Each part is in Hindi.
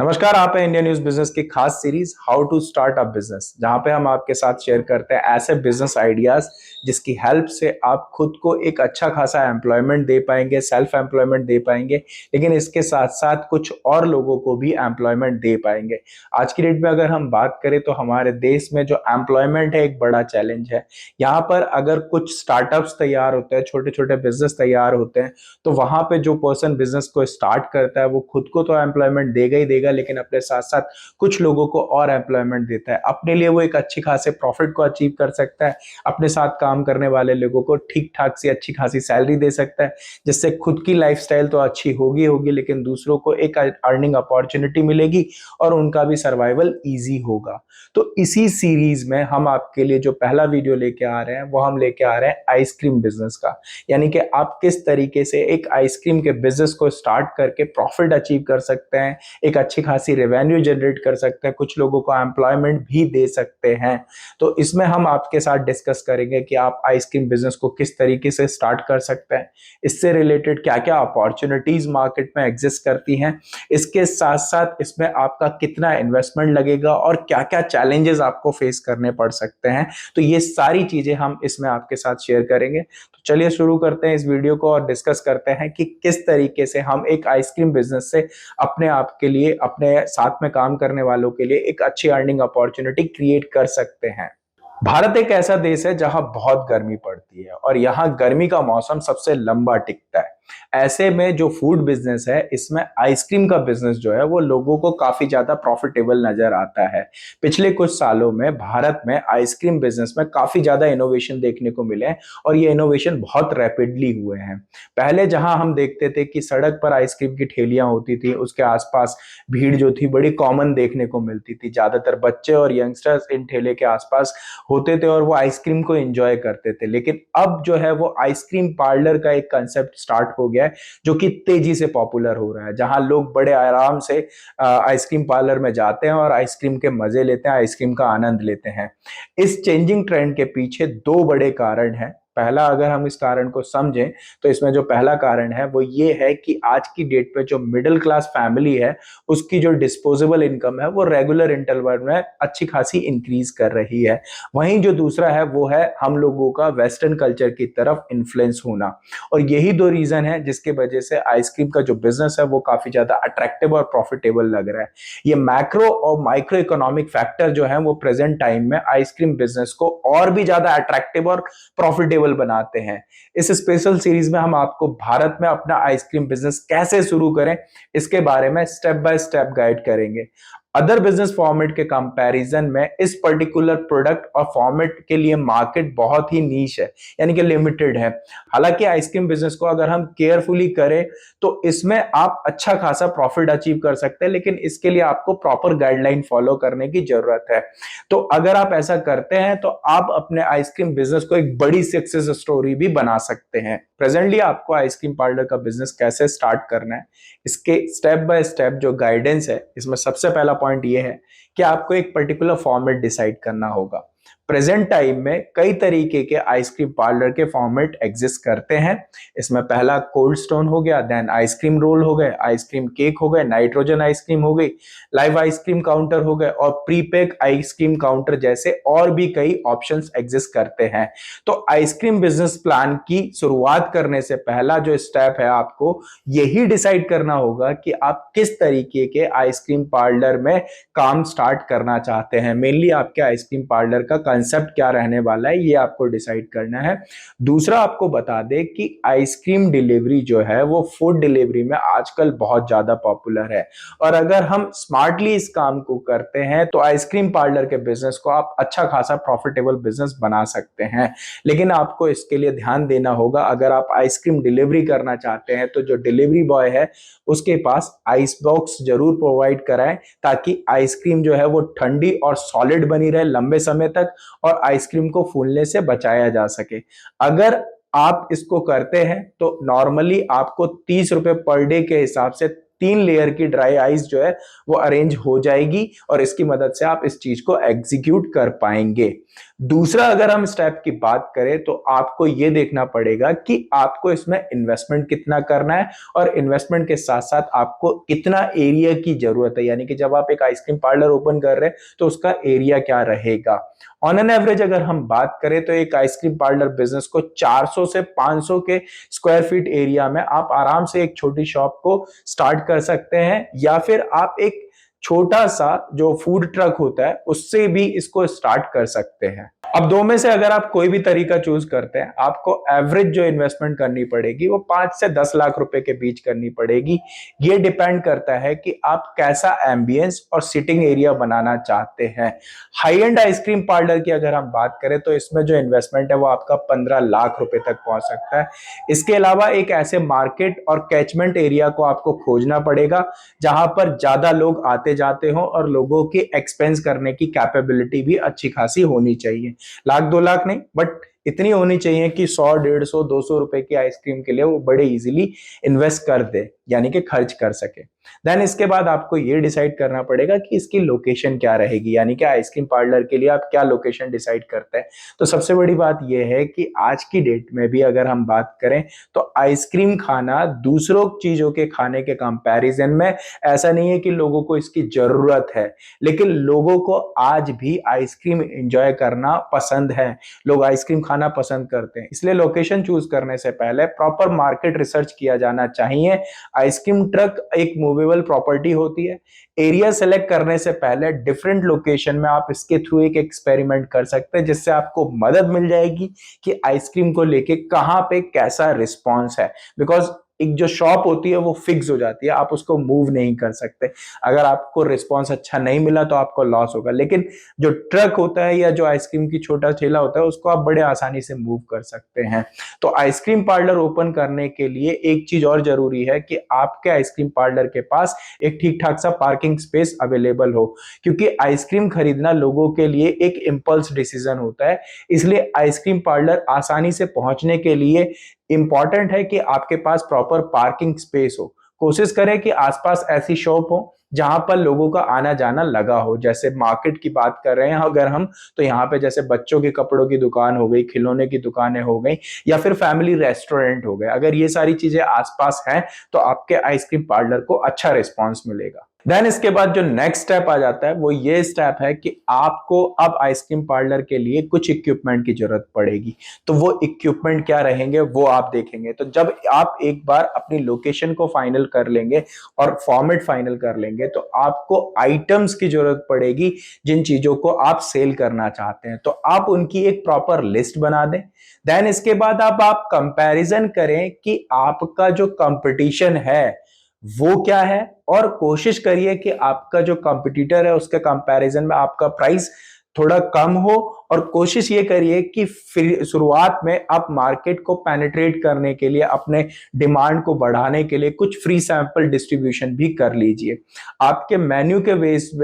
नमस्कार, आप हैं इंडियन न्यूज बिजनेस की खास series how to start a business, जहां पे हम आपके साथ शेयर करते हैं ऐसे बिजनेस आइडियाज जिसकी हेल्प से आप खुद को एक अच्छा खासा एम्प्लॉयमेंट दे पाएंगे, सेल्फ एम्प्लॉयमेंट दे पाएंगे, लेकिन इसके साथ साथ कुछ और लोगों को भी एम्प्लॉयमेंट दे पाएंगे। आज की डेट में अगर हम बात करें तो हमारे देश में जो एम्प्लॉयमेंट है एक बड़ा चैलेंज है। यहाँ पर अगर कुछ स्टार्टअप्स तैयार होते हैं, छोटे छोटे बिजनेस तैयार होते हैं, तो वहां पे जो पर्सन बिजनेस को स्टार्ट करता है वो खुद को तो एम्प्लॉयमेंट देगा ही देगा, लेकिन अपने साथ साथ कुछ लोगों को और एम्प्लॉयमेंट देता है। अपने लिए वो एक अच्छी खासे प्रॉफिट को अचीव कर सकता है, अपने साथ काम करने वाले लोगों को ठीक ठाक सी अच्छी खासी सैलरी दे सकता है, जिससे खुद की लाइफस्टाइल तो अच्छी होगी होगी, लेकिन दूसरों को एक अर्निंग अपॉर्चुनिटी मिलेगी और उनका भी सर्वाइवल ईजी होगा। तो इसी सीरीज में हम आपके लिए जो पहला वीडियो लेके आ रहे हैं वो हम लेके आ रहे हैं आइसक्रीम बिजनेस का। यानी कि आप किस तरीके से एक आइसक्रीम के बिजनेस को स्टार्ट करके प्रॉफिट अचीव कर सकते हैं, एक अच्छी खासी रेवेन्यू जनरेट कर सकते हैं, कुछ लोगों को एम्प्लॉयमेंट भी दे सकते हैं। तो इसमें हम आपके साथ डिस्कस करेंगे कि आप आइसक्रीम बिजनेस को किस तरीके से स्टार्ट कर सकते हैं, इससे रिलेटेड क्या क्या अपॉर्चुनिटीज मार्केट में एग्जिस्ट करती हैं, इसके साथ साथ इसमें आपका कितना इन्वेस्टमेंट लगेगा और क्या क्या चैलेंजेस आपको फेस करने पड़ सकते हैं। तो ये सारी चीजें हम इसमें आपके साथ शेयर करेंगे। तो चलिए शुरू करते हैं इस वीडियो को और डिस्कस करते हैं कि किस तरीके से हम एक आइसक्रीम बिजनेस से अपने आप के लिए, अपने साथ में काम करने वालों के लिए एक अच्छी अर्निंग अपॉर्चुनिटी क्रिएट कर सकते हैं। भारत एक ऐसा देश है जहां बहुत गर्मी पड़ती है और यहाँ गर्मी का मौसम सबसे लंबा टिकता है। ऐसे में जो फूड बिजनेस है, इसमें आइसक्रीम का बिजनेस जो है वो लोगों को काफी ज्यादा प्रॉफिटेबल नजर आता है। पिछले कुछ सालों में भारत में आइसक्रीम बिजनेस में काफी ज्यादा इनोवेशन देखने को मिले हैं और ये इनोवेशन बहुत रैपिडली हुए हैं। पहले जहां हम देखते थे कि सड़क पर आइसक्रीम की ठेलियां होती थी, उसके आसपास भीड़ जो थी बड़ी कॉमन देखने को मिलती थी, ज्यादातर बच्चे और यंगस्टर्स इन ठेले के आसपास होते थे और वो आइसक्रीम को एंजॉय करते थे। लेकिन अब जो है वो आइसक्रीम पार्लर का एक कंसेप्ट स्टार्ट हो गया है, जो कि तेजी से पॉपुलर हो रहा है, जहां लोग बड़े आराम से आइसक्रीम पार्लर में जाते हैं और आइसक्रीम के मजे लेते हैं, आइसक्रीम का आनंद लेते हैं। इस चेंजिंग ट्रेंड के पीछे दो बड़े कारण हैं। पहला, अगर हम इस कारण को समझें तो इसमें जो पहला कारण है वो ये है कि आज की डेट पे जो मिडिल क्लास फैमिली है, उसकी जो डिस्पोजेबल इनकम है वो रेगुलर इंटरवल में अच्छी खासी इंक्रीज कर रही है। वहीं जो दूसरा है वो है हम लोगों का वेस्टर्न कल्चर की तरफ इन्फ्लुएंस होना। और यही दो रीजन है जिसकी वजह से आइसक्रीम का जो बिजनेस है वो काफी ज्यादा अट्रैक्टिव और प्रॉफिटेबल लग रहा है। ये मैक्रो और माइक्रो इकोनॉमिक फैक्टर जो है वो प्रेजेंट टाइम में आइसक्रीम बिजनेस को और भी ज्यादा अट्रैक्टिव और प्रॉफिटेबल बनाते हैं। इस स्पेशल सीरीज में हम आपको भारत में अपना आइसक्रीम बिजनेस कैसे शुरू करें, इसके बारे में स्टेप बाय स्टेप गाइड करेंगे। अदर बिजनेस फॉर्मेट के कंपैरिजन में इस पर्टिकुलर प्रोडक्ट और फॉर्मेट के लिए मार्केट बहुत ही नीश है, यानी कि लिमिटेड है। हालांकि आइसक्रीम बिजनेस को अगर हम केयरफुली करें तो इसमें आप अच्छा खासा प्रॉफिट अचीव कर सकते हैं, लेकिन इसके लिए आपको प्रॉपर गाइडलाइन फॉलो करने की जरूरत है। तो अगर आप ऐसा करते हैं तो आप अपने आइसक्रीम बिजनेस को एक बड़ी सक्सेस स्टोरी भी बना सकते हैं। प्रेजेंटली आपको आइसक्रीम पार्लर का बिजनेस कैसे स्टार्ट करना है, इसके स्टेप बाय स्टेप जो गाइडेंस है, इसमें सबसे पहला पॉइंट ये है कि आपको एक पर्टिकुलर फॉर्मेट डिसाइड करना होगा। प्रेजेंट टाइम में कई तरीके के आइसक्रीम पार्लर के फॉर्मेट एग्जिस्ट करते हैं। इसमें पहला कोल्ड स्टोन हो गया, देन आइसक्रीम रोल हो गए, आइसक्रीम केक हो गए, नाइट्रोजन आइसक्रीम हो गई, लाइव आइसक्रीम काउंटर हो गए और प्रीपेक आइसक्रीम काउंटर जैसे और भी कई ऑप्शंस एग्जिस्ट करते हैं। तो आइसक्रीम बिजनेस प्लान की शुरुआत करने से पहला जो स्टेप है, आपको यही डिसाइड करना होगा कि आप किस तरीके के आइसक्रीम पार्लर में काम स्टार्ट करना चाहते हैं। मेनली आपके आइसक्रीम पार्लर का कंसेप्ट क्या रहने वाला है, ये आपको डिसाइड करना है। दूसरा, आपको बता दें कि आइसक्रीम डिलीवरी जो है वो फूड डिलीवरी में आजकल बहुत ज्यादा पॉपुलर है और अगर हम स्मार्टली इस काम को करते हैं तो आइसक्रीम पार्लर के बिजनेस को आप अच्छा खासा प्रॉफिटेबल बिजनेस बना सकते हैं। लेकिन आपको इसके लिए ध्यान देना होगा, अगर आप आइसक्रीम डिलीवरी करना चाहते हैं तो जो डिलीवरी बॉय है उसके पास आइस बॉक्स जरूर प्रोवाइड कराएं, ताकि आइसक्रीम जो है वो ठंडी और सॉलिड बनी रहे लंबे समय तक और आइसक्रीम को फूलने से बचाया जा सके। अगर आप इसको करते हैं तो नॉर्मली आपको 30 रुपए पर डे के हिसाब से 3 लेयर की ड्राई आइस जो है वो अरेंज हो जाएगी और इसकी मदद से आप इस चीज को एग्जीक्यूट कर पाएंगे। दूसरा, अगर हम स्टेप की बात करें तो आपको यह देखना पड़ेगा कि आपको इसमें इन्वेस्टमेंट कितना करना है और इन्वेस्टमेंट के साथ साथ आपको कितना एरिया की जरूरत है, यानी कि जब आप एक आइसक्रीम पार्लर ओपन कर रहे हैं तो उसका एरिया क्या रहेगा। ऑन एन एवरेज अगर हम बात करें तो एक आइसक्रीम पार्लर बिजनेस को 400 से 500 के स्क्वायर फीट एरिया में आप आराम से एक छोटी शॉप को स्टार्ट कर सकते हैं, या फिर आप एक छोटा सा जो फूड ट्रक होता है उससे भी इसको स्टार्ट कर सकते हैं। अब दो में से अगर आप कोई भी तरीका चूज करते हैं, आपको एवरेज जो इन्वेस्टमेंट करनी पड़ेगी वो 5 से 10 लाख रुपए के बीच करनी पड़ेगी। ये डिपेंड करता है कि आप कैसा एम्बियंस और सिटिंग एरिया बनाना चाहते हैं। हाई एंड आइसक्रीम पार्लर की अगर हम बात करें तो इसमें जो इन्वेस्टमेंट है वो आपका 15 लाख रुपए तक पहुंच सकता है। इसके अलावा एक ऐसे मार्केट और कैचमेंट एरिया को आपको खोजना पड़ेगा जहां पर ज्यादा लोग आते जाते हो और लोगों की एक्सपेंस करने की कैपेबिलिटी भी अच्छी खासी होनी चाहिए। लाख 2 लाख नहीं, बट इतनी होनी चाहिए कि 100 150 200 रुपए की आइसक्रीम के लिए वो बड़े इजीली इन्वेस्ट कर दे, यानी कि खर्च कर सके। देन इसके बाद आपको ये डिसाइड करना पड़ेगा कि इसकी लोकेशन क्या रहेगी, यानी कि आइसक्रीम पार्लर के लिए आप क्या लोकेशन डिसाइड करते हैं। तो सबसे बड़ी बात यह है कि आज की डेट में भी अगर हम बात करें तो आइसक्रीम खाना दूसरों चीजों के खाने के कंपैरिजन में ऐसा नहीं है कि लोगों को इसकी जरूरत है, लेकिन लोगों को आज भी आइसक्रीम एंजॉय करना पसंद है, लोग आइसक्रीम खाना पसंद करते हैं। इसलिए लोकेशन चूज करने से पहले प्रॉपर मार्केट रिसर्च किया जाना चाहिए। आइसक्रीम ट्रक एक मूवेबल प्रॉपर्टी होती है। एरिया सेलेक्ट करने से पहले डिफरेंट लोकेशन में आप इसके थ्रू एक एक्सपेरिमेंट कर सकते हैं, जिससे आपको मदद मिल जाएगी कि आइसक्रीम को लेके कहां पे कैसा रिस्पॉन्स है। बिकॉज एक जो शॉप होती है वो फिक्स हो जाती है, आप उसको मूव नहीं कर सकते। अगर आपको रिस्पॉन्स अच्छा नहीं मिला तो आपको लॉस होगा, लेकिन जो ट्रक होता है या जो आइसक्रीम की छोटा ठेला होता है उसको आप बड़े आसानी से मूव कर सकते हैं। तो आइसक्रीम पार्लर ओपन करने के लिए एक चीज और जरूरी है कि आपके आइसक्रीम पार्लर के पास एक ठीक ठाक सा पार्किंग स्पेस अवेलेबल हो, क्योंकि आइसक्रीम खरीदना लोगों के लिए एक इंपल्स डिसीजन होता है। इसलिए आइसक्रीम पार्लर आसानी से पहुंचने के लिए इंपॉर्टेंट है कि आपके पास प्रॉपर पार्किंग स्पेस हो। कोशिश करें कि आसपास ऐसी शॉप हो जहां पर लोगों का आना जाना लगा हो। जैसे मार्केट की बात कर रहे हैं अगर हम, तो यहाँ पे जैसे बच्चों के कपड़ों की दुकान हो गई, खिलौने की दुकानें हो गई, या फिर फैमिली रेस्टोरेंट हो गए। अगर ये सारी चीजें आसपास हैं तो आपके आइसक्रीम पार्लर को अच्छा रिस्पॉन्स मिलेगा। देन इसके बाद जो नेक्स्ट स्टेप आ जाता है वो ये स्टेप है कि आपको अब आइसक्रीम पार्लर के लिए कुछ इक्विपमेंट की जरूरत पड़ेगी। तो वो इक्विपमेंट क्या रहेंगे वो आप देखेंगे। तो जब आप एक बार अपनी लोकेशन को फाइनल कर लेंगे और फॉर्मेट फाइनल कर लेंगे तो आपको आइटम्स की जरूरत पड़ेगी जिन चीजों को आप सेल करना चाहते हैं। तो आप उनकी एक प्रॉपर लिस्ट बना दें। देन इसके बाद आप कंपैरिजन करें कि आपका जो कंपटीशन है वो क्या है, और कोशिश करिए कि आपका जो कंपटीटर है उसके कंपैरिजन में आपका प्राइस थोड़ा कम हो। और कोशिश ये करिए कि शुरुआत में आप मार्केट को पेनिट्रेट करने के लिए, अपने डिमांड को बढ़ाने के लिए कुछ फ्री सैंपल डिस्ट्रीब्यूशन भी कर लीजिए। आपके मेन्यू के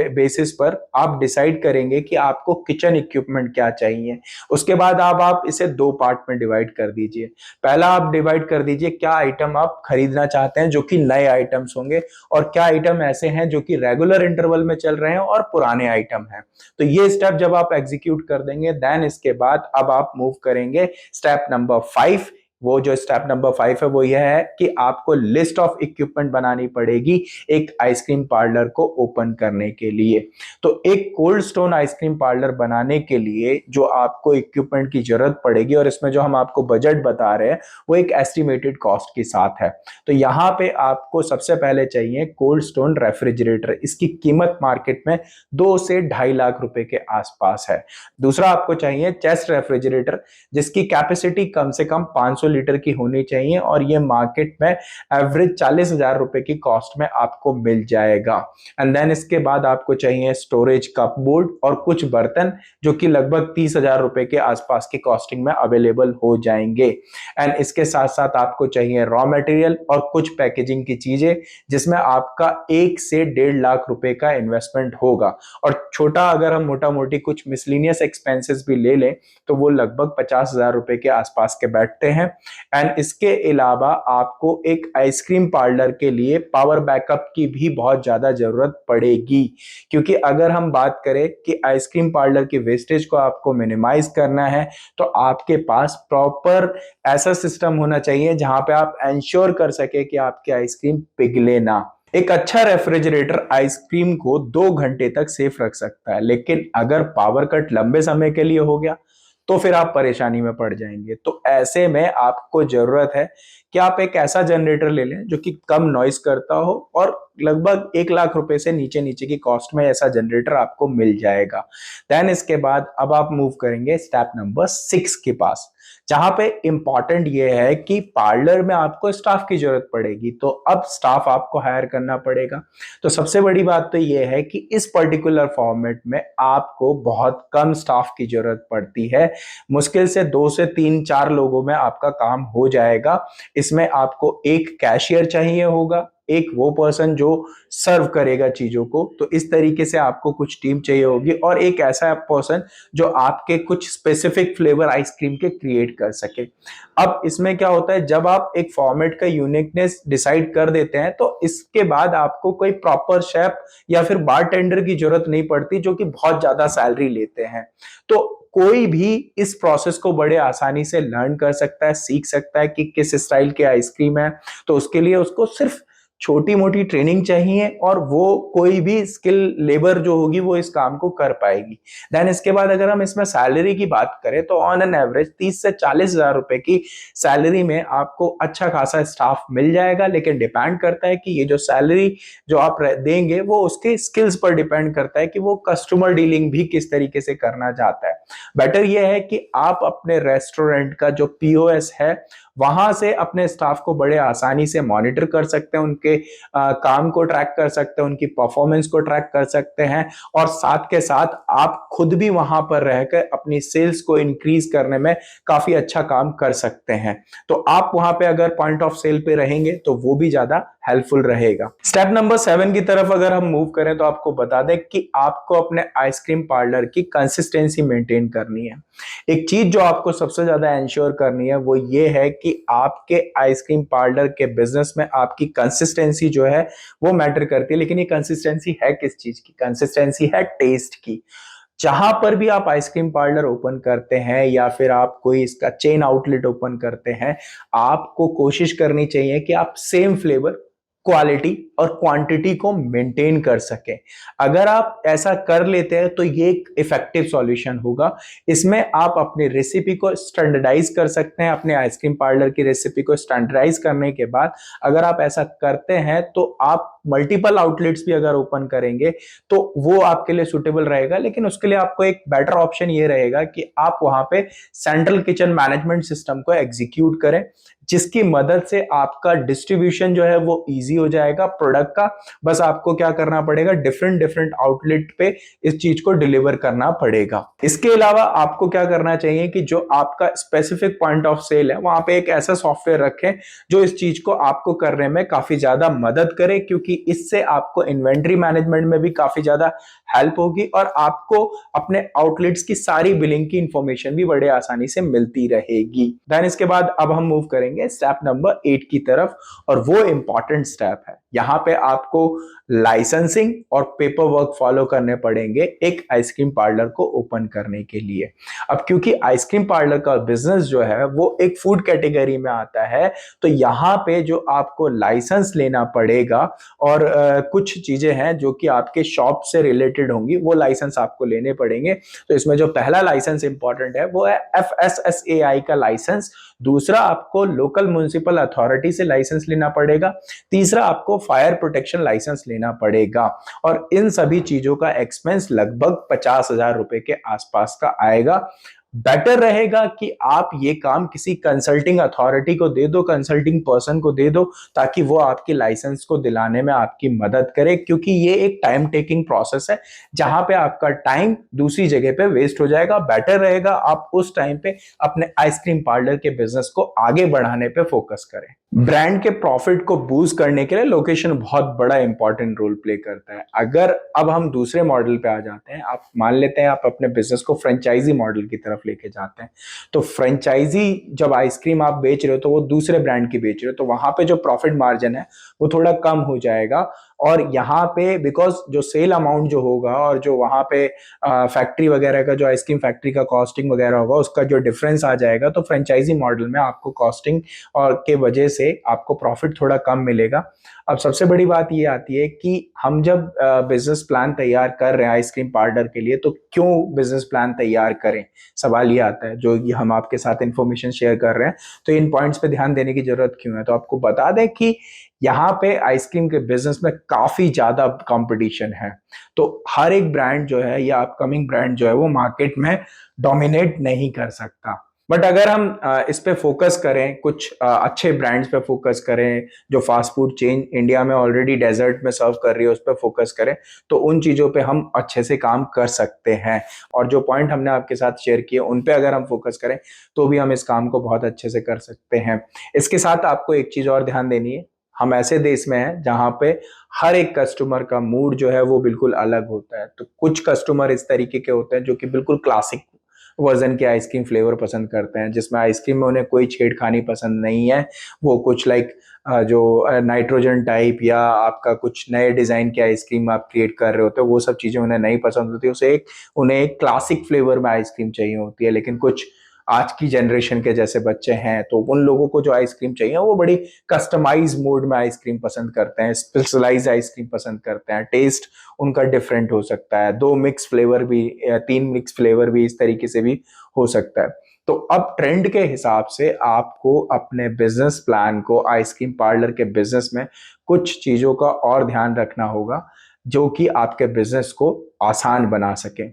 बेसिस पर आप डिसाइड करेंगे कि आपको किचन इक्विपमेंट क्या चाहिए। उसके बाद आप इसे 2 पार्ट में डिवाइड कर दीजिए। पहला आप डिवाइड कर दीजिए क्या आइटम आप खरीदना चाहते हैं जो कि नए आइटम्स होंगे, और क्या आइटम ऐसे हैं जो कि रेगुलर इंटरवल में चल रहे हैं और पुराने आइटम हैं। तो ये स्टेप जब आप एग्जीक्यूट कर देंगे, देन इसके बाद अब आप मूव करेंगे स्टेप नंबर 5। वो जो स्टेप नंबर 5 है वो यह है कि आपको लिस्ट ऑफ इक्विपमेंट बनानी पड़ेगी एक आइसक्रीम पार्लर को ओपन करने के लिए। तो एक कोल्ड स्टोन आइसक्रीम पार्लर बनाने के लिए जो आपको इक्विपमेंट की जरूरत पड़ेगी, और इसमें जो हम आपको बजट बता रहे हैं वो एक एस्टिमेटेड कॉस्ट के साथ है। तो यहां पे आपको सबसे पहले चाहिए कोल्ड स्टोन रेफ्रिजरेटर। इसकी कीमत मार्केट में 2 से 2.5 लाख रुपए के आसपास है। दूसरा आपको चाहिए चेस्ट रेफ्रिजरेटर, जिसकी कैपेसिटी कम से कम 500 लीटर की होनी चाहिए, और ये मार्केट में एवरेज 40,000 रुपए की कॉस्ट में आपको मिल जाएगा। एंड देन इसके बाद आपको चाहिए स्टोरेज कप बोर्ड और कुछ बर्तन जो कि लगभग 30,000 रुपए के आसपास की कॉस्टिंग में अवेलेबल हो जाएंगे। एंड इसके साथ साथ आपको चाहिए रॉ मटेरियल और कुछ पैकेजिंग की चीजें, जिसमें आपका 1 से 1.5 लाख रुपए का इन्वेस्टमेंट होगा। और छोटा अगर हम मोटा मोटी कुछ मिसलिनियस एक्सपेंसेस भी ले लें तो वो लगभग 50,000 रुपए के आसपास के बैठते हैं। एंड इसके अलावा आपको एक आइसक्रीम पार्लर के लिए पावर बैकअप की भी बहुत ज्यादा जरूरत पड़ेगी, क्योंकि अगर हम बात करें कि आइसक्रीम पार्लर की वेस्टेज को आपको मिनिमाइज करना है तो आपके पास प्रॉपर ऐसा सिस्टम होना चाहिए जहां पे आप इंश्योर कर सके कि आपकी आइसक्रीम पिघले ना। एक अच्छा रेफ्रिजरेटर आइसक्रीम को 2 घंटे तक सेफ रख सकता है, लेकिन अगर पावर कट लंबे समय के लिए हो गया तो फिर आप परेशानी में पड़ जाएंगे। तो ऐसे में आपको जरूरत है कि आप एक ऐसा जनरेटर ले लें जो कि कम नॉइस करता हो, और लगभग 1 लाख रुपए से नीचे नीचे की कॉस्ट में ऐसा जनरेटर आपको मिल जाएगा। देन इसके बाद अब आप मूव करेंगे स्टेप नंबर 6 के पास, जहां पे इंपॉर्टेंट ये है कि पार्लर में आपको स्टाफ की जरूरत पड़ेगी। तो अब स्टाफ आपको हायर करना पड़ेगा। तो सबसे बड़ी बात तो ये है कि इस पर्टिकुलर फॉर्मेट में आपको बहुत कम स्टाफ की जरूरत पड़ती है। मुश्किल से 2 से 3-4 लोगों में आपका काम हो जाएगा। इसमें आपको एक कैशियर चाहिए होगा, एक वो पर्सन जो सर्व करेगा चीजों को, तो इस तरीके से आपको कुछ टीम चाहिए होगी, और एक ऐसा पर्सन जो आपके कुछ स्पेसिफिक फ्लेवर आइसक्रीम के क्रिएट कर सके। अब इसमें क्या होता है, जब आप एक फॉर्मेट का यूनिकनेस डिसाइड कर देते हैं तो इसके बाद आपको कोई प्रॉपर शेफ या फिर बारटेंडर की जरूरत नहीं पड़ती जो कि बहुत ज्यादा सैलरी लेते हैं। तो कोई भी इस प्रोसेस को बड़े आसानी से लर्न कर सकता है, सीख सकता है कि किस स्टाइल की आइसक्रीम है। तो उसके लिए उसको सिर्फ छोटी मोटी ट्रेनिंग चाहिए, और वो कोई भी स्किल लेबर जो होगी वो इस काम को कर पाएगी। देन इसके बाद अगर हम इसमें सैलरी की बात करें तो ऑन एन एवरेज 30 से 40 हजार रुपए की सैलरी में आपको अच्छा खासा स्टाफ मिल जाएगा। लेकिन डिपेंड करता है कि ये जो सैलरी जो आप देंगे वो उसके स्किल्स पर डिपेंड करता है कि वो कस्टमर डीलिंग भी किस तरीके से करना चाहता है। बेटर ये है कि आप अपने रेस्टोरेंट का जो पीओएस है वहां से अपने स्टाफ को बड़े आसानी से मॉनिटर कर सकते हैं, उनके काम को ट्रैक कर सकते हैं, उनकी परफॉर्मेंस को ट्रैक कर सकते हैं, और साथ के साथ आप खुद भी वहां पर रहकर अपनी सेल्स को इंक्रीज करने में काफी अच्छा काम कर सकते हैं। तो आप वहां पे अगर पॉइंट ऑफ सेल पे रहेंगे तो वो भी ज्यादा हेल्पफुल रहेगा। स्टेप नंबर 7 की तरफ अगर हम मूव करें तो आपको बता दें कि आपको अपने आइसक्रीम पार्लर की कंसिस्टेंसी मेंटेन करनी है। एक चीज जो आपको सबसे ज्यादा इंश्योर करनी है वो ये है कि आपके आइसक्रीम पार्लर के बिजनेस में आपकी कंसिस्टेंसी जो है वो मैटर करती है। लेकिन ये कंसिस्टेंसी है किस चीज की? कंसिस्टेंसी है टेस्ट की। जहां पर भी आप आइसक्रीम पार्लर ओपन करते हैं या फिर आप कोई इसका चेन आउटलेट ओपन करते हैं, आपको कोशिश करनी चाहिए कि आप सेम फ्लेवर, क्वालिटी और क्वांटिटी को मेंटेन कर सकें। अगर आप ऐसा कर लेते हैं तो ये एक इफेक्टिव सॉल्यूशन होगा। इसमें आप अपनी रेसिपी को स्टैंडर्डाइज कर सकते हैं। अपने आइसक्रीम पार्लर की रेसिपी को स्टैंडर्डाइज करने के बाद अगर आप ऐसा करते हैं तो आप मल्टीपल आउटलेट्स भी अगर ओपन करेंगे तो वो आपके लिए सुटेबल रहेगा। लेकिन उसके लिए आपको एक बेटर ऑप्शन ये रहेगा कि आप वहां पे सेंट्रल किचन मैनेजमेंट सिस्टम को एग्जीक्यूट करें, जिसकी मदद से आपका डिस्ट्रीब्यूशन जो है वो इजी हो जाएगा प्रोडक्ट का। बस आपको क्या करना पड़ेगा, डिफरेंट डिफरेंट आउटलेट पे इस चीज को डिलीवर करना पड़ेगा। इसके अलावा आपको क्या करना चाहिए कि जो आपका स्पेसिफिक पॉइंट ऑफ सेल है वहां पे एक ऐसा सॉफ्टवेयर रखें जो इस चीज को आपको करने में काफी ज्यादा मदद करे, क्योंकि इससे आपको इन्वेंट्री मैनेजमेंट में भी काफी ज्यादा हेल्प होगी और आपको अपने आउटलेट्स की सारी बिलिंग की इंफॉर्मेशन भी बड़े आसानी से मिलती रहेगी। देन इसके बाद अब हम मूव करेंगे स्टेप नंबर 8 की तरफ, और वो इंपॉर्टेंट स्टेप है। यहां पे आपको लाइसेंसिंग और पेपर वर्क फॉलो करने पड़ेंगे एक आइसक्रीम पार्लर को ओपन करने के लिए। अब क्योंकि आइसक्रीम पार्लर का बिजनेस जो है वो एक फूड कैटेगरी में आता है, तो यहाँ पे जो आपको लाइसेंस लेना पड़ेगा और कुछ चीजें हैं जो कि आपके शॉप से रिलेटेड होंगी, वो लाइसेंस आपको लेने पड़ेंगे। तो इसमें जो पहला लाइसेंस इंपॉर्टेंट है वो है FSSAI का लाइसेंस। दूसरा आपको लोकल म्युनिसिपल अथॉरिटी से लाइसेंस लेना पड़ेगा। तीसरा आपको फायर प्रोटेक्शन लाइसेंस लेना पड़ेगा। और इन सभी चीजों का एक्सपेंस लगभग 50,000 रुपए के आसपास का आएगा। बेटर रहेगा कि आप ये काम किसी कंसल्टिंग अथॉरिटी को दे दो, कंसल्टिंग पर्सन को दे दो, ताकि वो आपकी लाइसेंस को दिलाने में आपकी मदद करे, क्योंकि ये एक टाइम टेकिंग प्रोसेस है जहां पे आपका टाइम दूसरी जगह पे वेस्ट हो जाएगा। बेटर रहेगा आप उस टाइम पे अपने आइसक्रीम पार्लर के बिजनेस को आगे बढ़ाने पे फोकस करें। ब्रांड के प्रॉफिट को बूस्ट करने के लिए लोकेशन बहुत बड़ा इंपॉर्टेंट रोल प्ले करता है। अगर अब हम दूसरे मॉडल पे आ जाते हैं, आप मान लेते हैं आप अपने बिजनेस को फ्रेंचाइजी मॉडल की तरफ लेके जाते हैं, तो फ्रेंचाइजी जब आइसक्रीम आप बेच रहे हो तो वो दूसरे ब्रांड की बेच रहे हो, तो वहां पे जो प्रॉफिट मार्जिन है वो थोड़ा कम हो जाएगा। और यहाँ पे बिकॉज जो सेल अमाउंट जो होगा और जो वहां पे फैक्ट्री वगैरह का जो आइसक्रीम फैक्ट्री का कॉस्टिंग वगैरह होगा उसका जो डिफरेंस आ जाएगा, तो फ्रेंचाइजी मॉडल में आपको कॉस्टिंग और के वजह से आपको प्रॉफिट थोड़ा कम मिलेगा। अब सबसे बड़ी बात ये आती है कि हम जब बिजनेस प्लान तैयार कर रहे हैं आइसक्रीम पार्लर के लिए, तो क्यों बिजनेस प्लान तैयार करें, सवाल ये आता है। जो ये हम आपके साथ इंफॉर्मेशन शेयर कर रहे हैं, तो इन पॉइंट्स पे ध्यान देने की जरूरत क्यों है, तो आपको बता दें कि यहाँ पे आइसक्रीम के बिजनेस में काफी ज्यादा कंपटीशन है। तो हर एक ब्रांड जो है या अपकमिंग ब्रांड जो है वो मार्केट में डोमिनेट नहीं कर सकता। बट अगर हम इस पे फोकस करें, कुछ अच्छे ब्रांड्स पे फोकस करें, जो फास्ट फूड चेन इंडिया में ऑलरेडी डेजर्ट में सर्व कर रही है उस पर फोकस करें, तो उन चीजों पे हम अच्छे से काम कर सकते हैं। और जो पॉइंट हमने आपके साथ शेयर किए उन पे अगर हम फोकस करें तो भी हम इस काम को बहुत अच्छे से कर सकते हैं। इसके साथ आपको एक चीज और ध्यान देनी है, हम ऐसे देश में हैं जहां पे हर एक कस्टमर का मूड जो है वो बिल्कुल अलग होता है। तो कुछ कस्टमर इस तरीके के होते हैं जो कि बिल्कुल क्लासिक वर्जन के आइसक्रीम फ्लेवर पसंद करते हैं, जिसमें आइसक्रीम में उन्हें कोई छेड़खानी पसंद नहीं है। वो कुछ लाइक जो नाइट्रोजन टाइप या आपका कुछ नए डिजाइन के आइसक्रीम आप क्रिएट कर रहे होते हो वो सब चीजें उन्हें नहीं पसंद होती। उन्हें एक क्लासिक फ्लेवर में आइसक्रीम चाहिए होती है। लेकिन कुछ आज की जनरेशन के जैसे बच्चे हैं तो उन लोगों को जो आइसक्रीम चाहिए वो बड़ी कस्टमाइज मोड में आइसक्रीम पसंद करते हैं, स्पेशलाइज आइसक्रीम पसंद करते हैं। टेस्ट उनका डिफरेंट हो सकता है, 2 मिक्स फ्लेवर भी या 3 मिक्स फ्लेवर भी इस तरीके से भी हो सकता है। तो अब ट्रेंड के हिसाब से आपको अपने बिजनेस प्लान को आइसक्रीम पार्लर के बिजनेस में कुछ चीजों का और ध्यान रखना होगा जो कि आपके बिजनेस को आसान बना सके।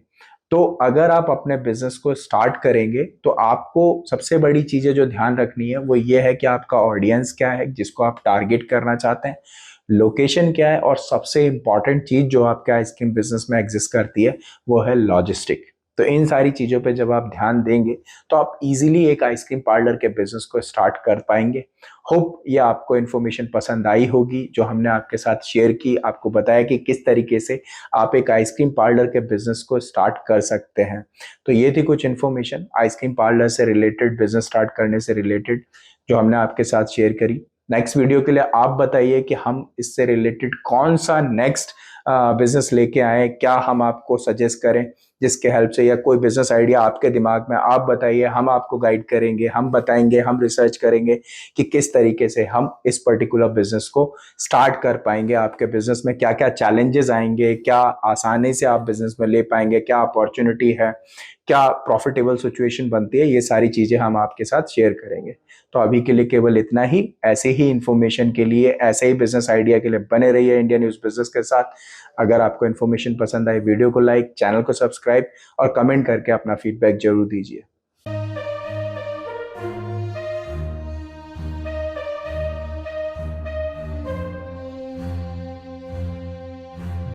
तो अगर आप अपने बिजनेस को स्टार्ट करेंगे तो आपको सबसे बड़ी चीजें जो ध्यान रखनी है वो ये है कि आपका ऑडियंस क्या है जिसको आप टारगेट करना चाहते हैं, लोकेशन क्या है, और सबसे इंपॉर्टेंट चीज जो आपके आइसक्रीम बिजनेस में एग्जिस्ट करती है वो है लॉजिस्टिक। तो इन सारी चीजों पे जब आप ध्यान देंगे तो आप इजीली एक आइसक्रीम पार्लर के बिजनेस को स्टार्ट कर पाएंगे। होप ये आपको इन्फॉर्मेशन पसंद आई होगी जो हमने आपके साथ शेयर की, आपको बताया कि किस तरीके से आप एक आइसक्रीम पार्लर के बिजनेस को स्टार्ट कर सकते हैं। तो ये थी कुछ इन्फॉर्मेशन आइसक्रीम पार्लर से रिलेटेड, बिजनेस स्टार्ट करने से रिलेटेड, जो हमने आपके साथ शेयर करी। नेक्स्ट वीडियो के लिए आप बताइए कि हम इससे रिलेटेड कौन सा नेक्स्ट बिजनेस लेके आए, क्या हम आपको सजेस्ट करें जिसके हेल्प से, या कोई बिजनेस आइडिया आपके दिमाग में, आप बताइए, हम आपको गाइड करेंगे, हम बताएंगे, हम रिसर्च करेंगे कि किस तरीके से हम इस पर्टिकुलर बिजनेस को स्टार्ट कर पाएंगे। आपके बिजनेस में क्या क्या चैलेंजेस आएंगे, क्या आसानी से आप बिजनेस में ले पाएंगे, क्या अपॉर्चुनिटी है, क्या प्रॉफिटेबल सिचुएशन बनती है, ये सारी चीजें हम आपके साथ शेयर करेंगे। तो अभी के लिए केवल इतना ही। ऐसे ही इंफॉर्मेशन के लिए, ऐसे ही बिजनेस आइडिया के लिए बने रहिए इंडिया न्यूज बिजनेस के साथ। अगर आपको इन्फॉर्मेशन पसंद आए वीडियो को लाइक, चैनल को सब्सक्राइब और कमेंट करके अपना फीडबैक जरूर दीजिए।